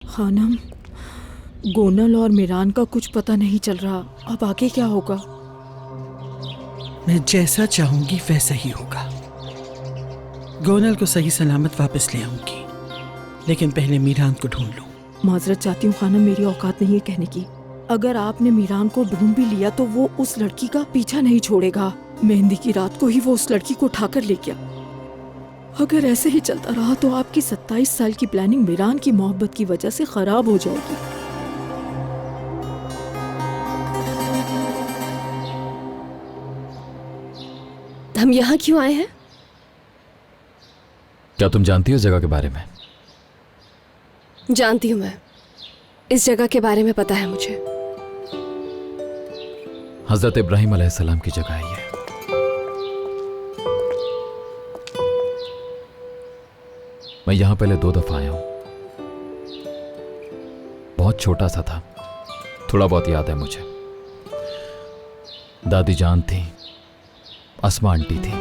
खानम, गोनल और मीरान का कुछ पता नहीं चल रहा। अब आगे क्या होगा? मैं जैसा चाहूंगी वैसा ही होगा। गोनल को सही सलामत वापस ले आऊंगी, लेकिन पहले मीरान को ढूंढ लूं। माजरत चाहती हूँ खानम, मेरी औकात नहीं है कहने की। अगर आपने मीरान को ढूंढ भी लिया तो वो उस लड़की का पीछा नहीं छोड़ेगा। मेहंदी की रात को ही वो उस लड़की को उठाकर ले गया। अगर ऐसे ही चलता रहा तो आपकी 27 साल की प्लानिंग मीरान की मोहब्बत की वजह से खराब हो जाएगी। हम यहाँ क्यों आए हैं? क्या तुम जानती हो इस जगह के बारे में? जानती हूँ मैं, इस जगह के बारे में पता है मुझे। हजरत इब्राहिम अलैहिस्सलाम की जगह है ये। मैं यहां पहले 2 दफा आया हूं। बहुत छोटा सा था, थोड़ा बहुत याद है मुझे। दादी जान थी, अस्मा आंटी थी,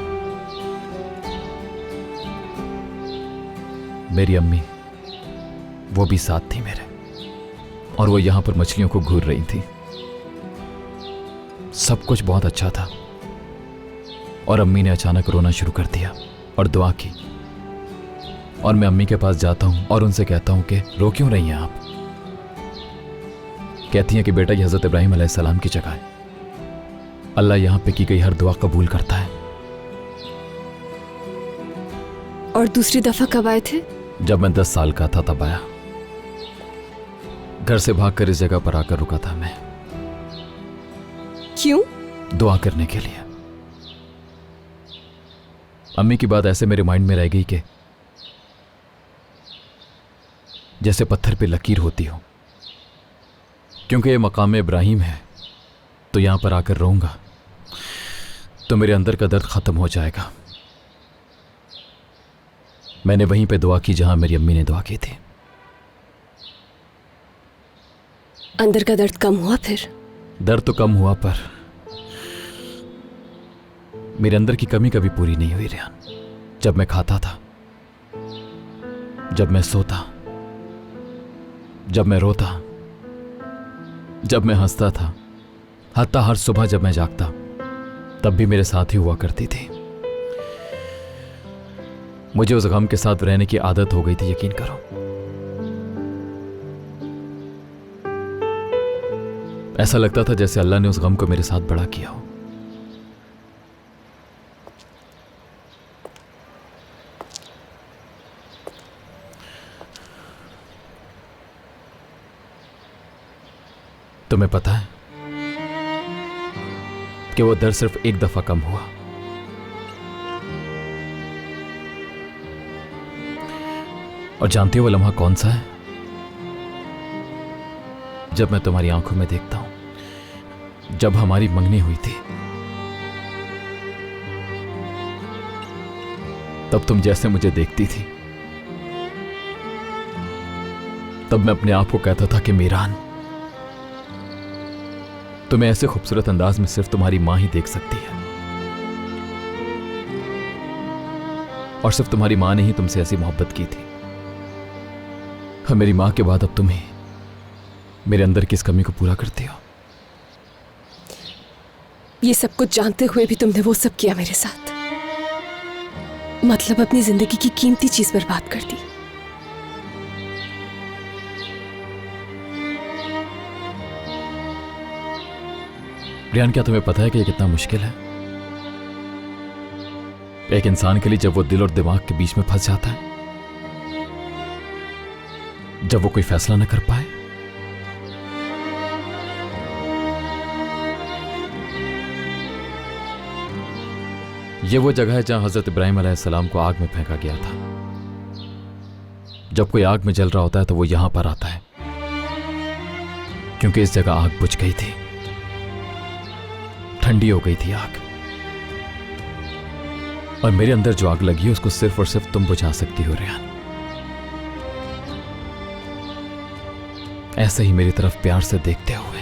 मेरी अम्मी वो भी साथ थी मेरे, और वो यहां पर मछलियों को घूर रही थी। सब कुछ बहुत अच्छा था, और अम्मी ने अचानक रोना शुरू कर दिया और दुआ की। और मैं अम्मी के पास जाता हूं और उनसे कहता हूं कि रो क्यों रही हैं आप? कहती हैं कि बेटा ये हजरत इब्राहिम अलैहिस्सलाम की जगह है, अल्लाह यहां पे की गई हर दुआ कबूल करता है। और दूसरी दफा कब आए थे? जब मैं 10 साल का था तब आया। घर से भागकर इस जगह पर आकर रुका था मैं। क्यों? दुआ करने के लिए। अम्मी की बात ऐसे मेरे माइंड में रह गई कि जैसे पत्थर पे लकीर होती हो। क्योंकि ये मकाम इब्राहिम है, तो यहां पर आकर रहूंगा तो मेरे अंदर का दर्द खत्म हो जाएगा। मैंने वहीं पे दुआ की जहां मेरी अम्मी ने दुआ की थी। अंदर का दर्द कम हुआ फिर? दर्द तो कम हुआ, पर मेरे अंदर की कमी कभी पूरी नहीं हुई रेहान। जब मैं खाता था, जब मैं सोता, जब मैं रोता, जब मैं हंसता था, हत्ता हर सुबह जब मैं जागता, तब भी मेरे साथ ही हुआ करती थी। मुझे उस गम के साथ रहने की आदत हो गई थी, यकीन करो। ऐसा लगता था जैसे अल्लाह ने उस गम को मेरे साथ बड़ा किया हो। तुम्हें पता है कि वो दर्द सिर्फ एक दफा कम हुआ। और जानती हो वो लम्हा कौन सा है? जब मैं तुम्हारी आंखों में देखता हूं, जब हमारी मंगनी हुई थी, तब तुम जैसे मुझे देखती थी, तब मैं अपने आप को कहता था कि मीरान, तुम्हें ऐसे खूबसूरत अंदाज में सिर्फ तुम्हारी मां ही देख सकती है, और सिर्फ तुम्हारी मां ने ही तुमसे ऐसी मोहब्बत की थी। और मेरी मां के बाद अब तुम ही मेरे अंदर की इस कमी को पूरा करती हो। ये सब कुछ जानते हुए भी तुमने वो सब किया मेरे साथ। मतलब अपनी जिंदगी की कीमती चीज बर्बाद कर दी। रियान, क्या तुम्हें पता है कि ये कितना मुश्किल है एक इंसान के लिए जब वो दिल और दिमाग के बीच में फंस जाता है, जब वो कोई फैसला न कर पाए? ये वो जगह है जहां हजरत इब्राहिम अलैहिस्सलाम को आग में फेंका गया था। जब कोई आग में जल रहा होता है तो वो यहां पर आता है, क्योंकि इस जगह आग बुझ गई थी, ठंडी हो गई थी आग। और मेरे अंदर जो आग लगी है उसको सिर्फ और सिर्फ तुम बुझा सकती हो रेहान। ऐसे ही मेरी तरफ प्यार से देखते हुए